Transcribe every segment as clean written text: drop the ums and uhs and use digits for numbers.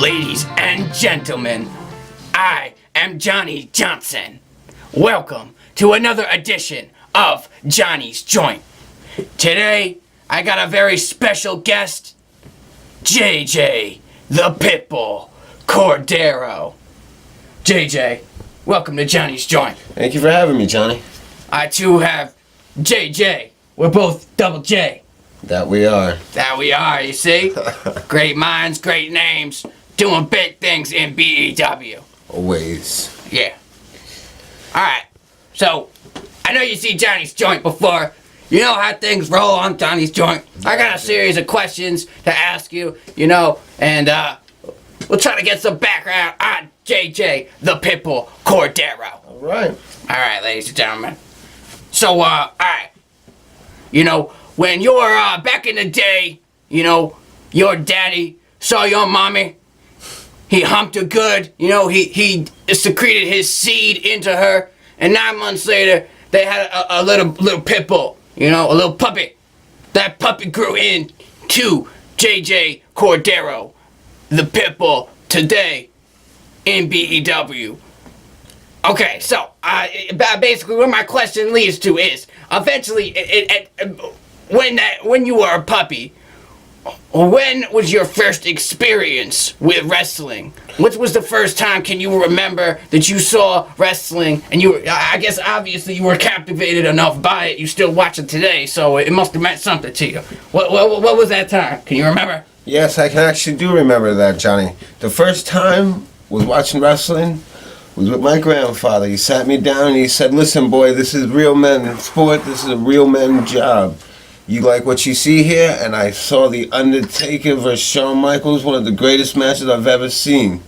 Ladies and gentlemen, I am Johnny Johnson. Welcome to another edition of Johnny's Joint. Today, I got a very special guest, JJ, the Pitbull, Cordero. JJ, welcome to Johnny's Joint. Thank you for having me, Johnny. I too have JJ. We're both double J. That we are. That we are, you see? Great minds, great names, doing big things in BEW. Always. Yeah. Alright, so, I know you see Johnny's Joint before. You know how things roll on Johnny's Joint. I got a series of questions to ask you, and we'll try to get some background on JJ, the Pitbull, Cordero. Alright. Alright, ladies and gentlemen. So, alright. When you're, back in the day, your daddy saw your mommy, he humped her good, he secreted his seed into her, and 9 months later, they had a little pit bull, a little puppy. That puppy grew into JJ Cordero, the pit bull, today in BEW. Okay, so, basically what my question leads to is, eventually, when you were a puppy, when was your first experience with wrestling? What was the first time, can you remember, that you saw wrestling, and I guess obviously you were captivated enough by it, you still watch it today, so it must have meant something to you. What was that time? Can you remember? Yes, I can actually do remember that, Johnny. The first time was watching wrestling was with my grandfather. He sat me down and he said, "Listen, boy, this is real men sport. This is a real men's job. You like what you see here?" And I saw The Undertaker versus Shawn Michaels, one of the greatest matches I've ever seen.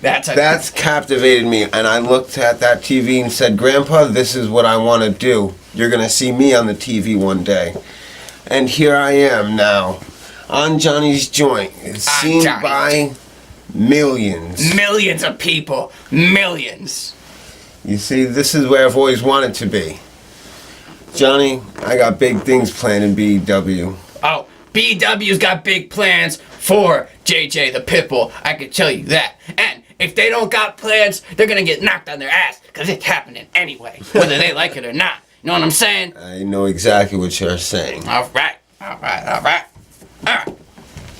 That's captivated me. And I looked at that TV and said, "Grandpa, this is what I want to do. You're going to see me on the TV one day." And here I am now, on Johnny's Joint, seen by millions. Millions of people. Millions. You see, this is where I've always wanted to be. Johnny, I got big things planned in BEW. Oh, BEW's got big plans for JJ the Pitbull, I can tell you that. And if they don't got plans, they're gonna get knocked on their ass, because it's happening anyway, whether they like it or not. You know what I'm saying? I know exactly what you're saying. Alright.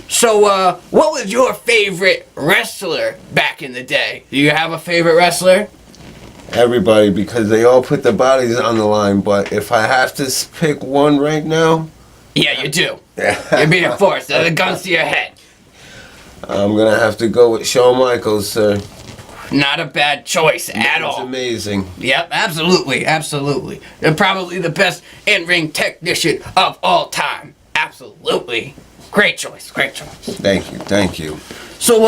So, what was your favorite wrestler back in the day? Do you have a favorite wrestler? Everybody, because they all put their bodies on the line, but if I have to pick one right now... Yeah, you do. You're being forced. The gun's to your head. I'm going to have to go with Shawn Michaels, sir. Not a bad choice at all. It's amazing. Yep, absolutely. They're probably the best in-ring technician of all time. Absolutely. Great choice. Thank you. So,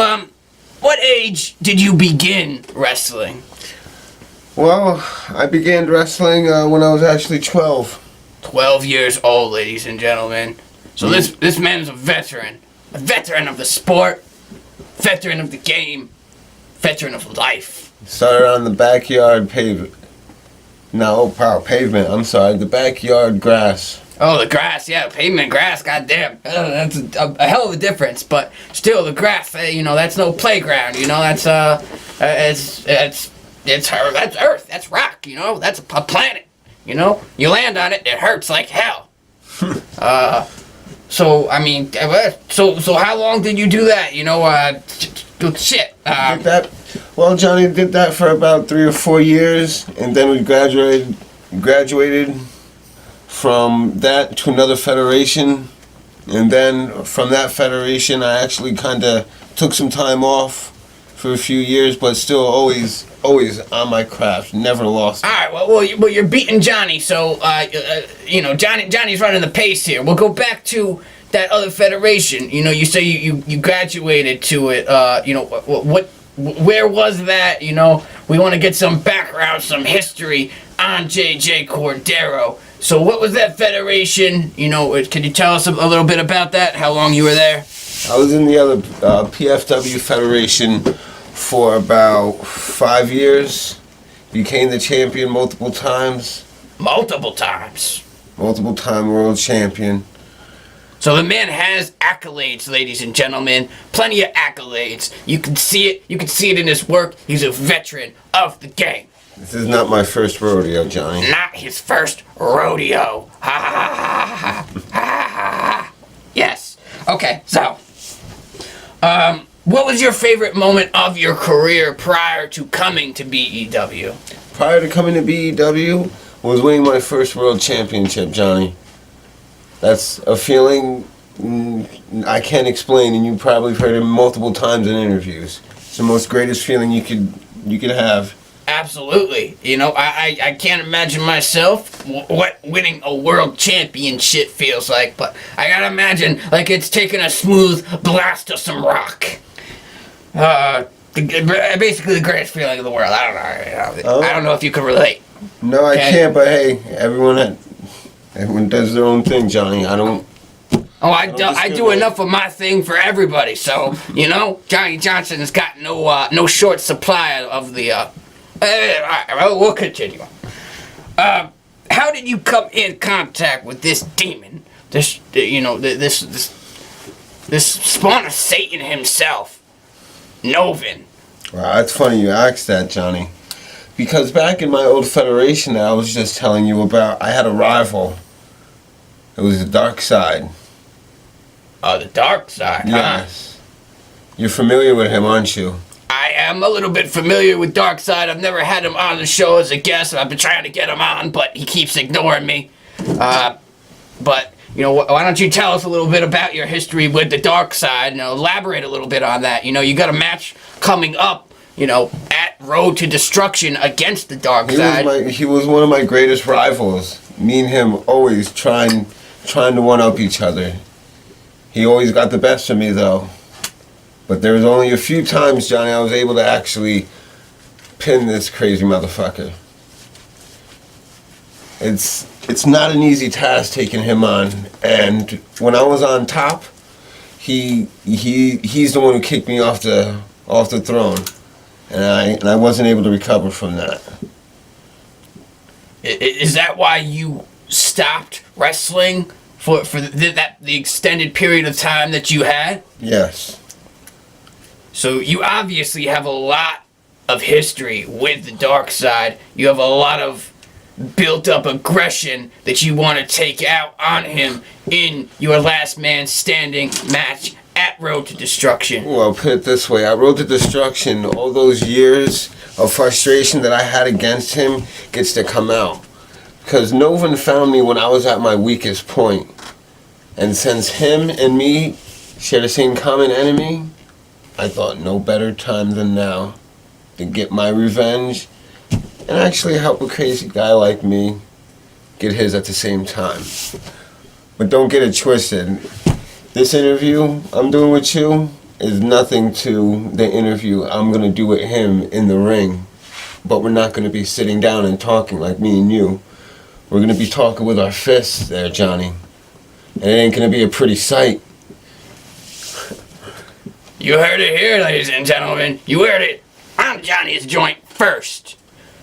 what age did you begin wrestling? Well, I began wrestling when I was actually 12. 12 years old, ladies and gentlemen. So this man's a veteran. A veteran of the sport. Veteran of the game. Veteran of life. Started on the backyard pavement. Pavement. I'm sorry, the backyard grass. Oh, the grass, yeah, pavement grass, goddamn. That's a hell of a difference, but still, the grass, that's no playground, that's, that's earth, that's rock, that's a planet, You land on it, it hurts like hell. So how long did you do that, shit? Did that? Well, Johnny did that for about 3 or 4 years, and then we graduated from that to another federation, and then from that federation I actually kind of took some time off for a few years, but still always on my craft, never lost. All right, well, you're beating Johnny, so Johnny's running the pace here. We'll go back to that other federation. You say you graduated to it. Where was that? We want to get some background, some history on JJ Cordero. So what was that federation? Can you tell us a little bit about that? How long you were there? I was in the other PFW federation for about 5 years. Became the champion multiple times. Multiple times? Multiple time world champion. So the man has accolades, ladies and gentlemen. Plenty of accolades. You can see it. You can see it in his work. He's a veteran of the game. This is not my first rodeo, Johnny. Not his first rodeo. Ha ha ha ha ha ha. Yes. Okay, so, what was your favorite moment of your career prior to coming to BEW? Prior to coming to BEW was winning my first world championship, Johnny. That's a feeling I can't explain, and you probably heard it multiple times in interviews. It's the most greatest feeling you could have. Absolutely. You know, I can't imagine myself what winning a world championship feels like, but I gotta imagine like it's taking a smooth blast of some rock. Basically the greatest feeling in the world. I don't know if you can relate. No, I can't, but hey, everyone does their own thing, Johnny. Oh, I do enough of my thing for everybody, so, you know, Johnny Johnson has got no short supply of the, we'll continue. How did you come in contact with this demon? This spawn of Satan himself, NOVEN? Well, that's funny you asked that, Johnny. Because back in my old federation that I was just telling you about, I had a rival. It was the Darkside. Oh, the Darkside, yes. You're familiar with him, aren't you? I am a little bit familiar with Darkside. I've never had him on the show as a guest. I've been trying to get him on, but he keeps ignoring me. But, you know, why don't you tell us a little bit about your history with the Darkside and elaborate a little bit on that. You know, you got a match coming up, you know, at Road to Destruction against the Darkside. He was one of my greatest rivals. Me and him always trying to one-up each other. He always got the best of me, though. But there was only a few times, Johnny, I was able to actually pin this crazy motherfucker. It's not an easy task taking him on. And when I was on top, he's the one who kicked me off the throne, and I wasn't able to recover from that. Is that why you stopped wrestling for the extended period of time that you had? Yes. So you obviously have a lot of history with the Darkside. You have a lot of built-up aggression that you want to take out on him in your last man standing match at Road to Destruction. Well, put it this way. At Road to Destruction, all those years of frustration that I had against him gets to come out. Because NOVEN found me when I was at my weakest point. And since him and me share the same common enemy, I thought no better time than now to get my revenge and actually help a crazy guy like me get his at the same time. But don't get it twisted. This interview I'm doing with you is nothing to the interview I'm going to do with him in the ring. But we're not going to be sitting down and talking like me and you. We're going to be talking with our fists there, Johnny. And it ain't going to be a pretty sight. You heard it here, ladies and gentlemen. You heard it on Johnny's Joint first.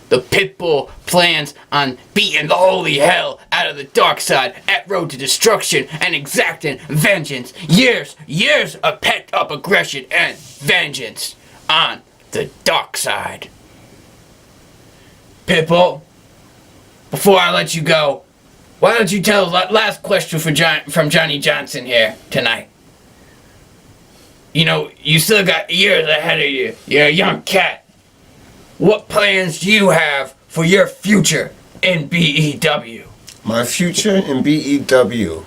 The Pitbull plans on beating the holy hell out of the Darkside at Road to Destruction and exacting vengeance. Years of pent-up aggression and vengeance on the Darkside. Pitbull, before I let you go, why don't you tell the last question from Johnny Johnson here tonight? You know, you still got years ahead of you. You're a young cat. What plans do you have for your future in BEW? My future in BEW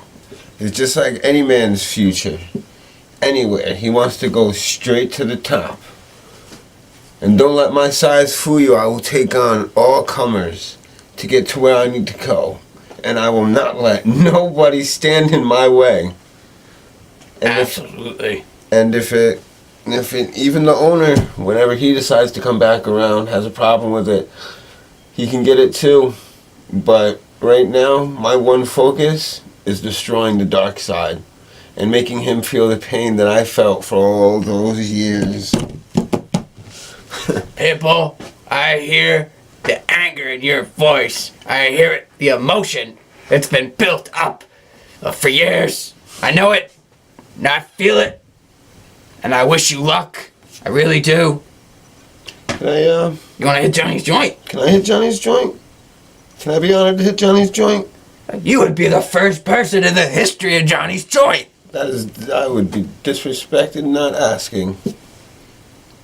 is just like any man's future. Anywhere. He wants to go straight to the top. And don't let my size fool you. I will take on all comers to get to where I need to go. And I will not let nobody stand in my way. And Absolutely. If even the owner, whenever he decides to come back around, has a problem with it, he can get it too. But right now, my one focus is destroying the Darkside and making him feel the pain that I felt for all those years. Pitbull, I hear the anger in your voice. I hear it, the emotion that's been built up for years. I know it, and I feel it, and I wish you luck. I really do. Can I, You want to hit Johnny's joint? can I hit Johnny's joint? Can I be honored to hit Johnny's joint? You would be the first person in the history of Johnny's joint. I would be disrespected not asking.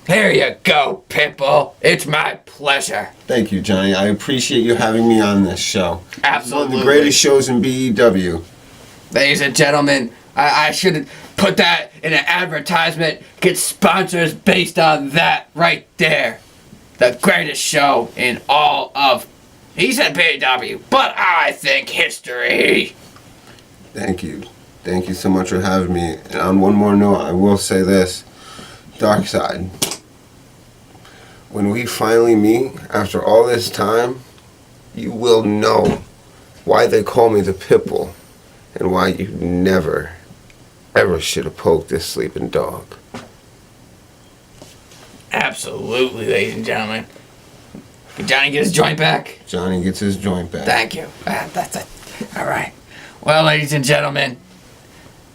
Here you go, Pitbull. It's my pleasure. Thank you, Johnny. I appreciate you having me on this show. Absolutely. It's one of the greatest shows in BEW. Ladies and gentlemen, I should put that in an advertisement. Get sponsors based on that right there. The greatest show in all of, he said BEW, but I think history. Thank you. Thank you so much for having me. And on one more note, I will say this. Darkside. When we finally meet, after all this time, you will know why they call me the Pitbull and why you never, ever should have poked this sleeping dog. Absolutely, ladies and gentlemen. Can Johnny get his joint back? Johnny gets his joint back. Thank you. That's it. All right. Well, ladies and gentlemen,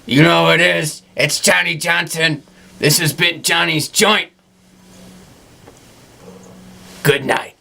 you know who it is. It's Johnny Johnson. This has been Johnny's Joint. Good night.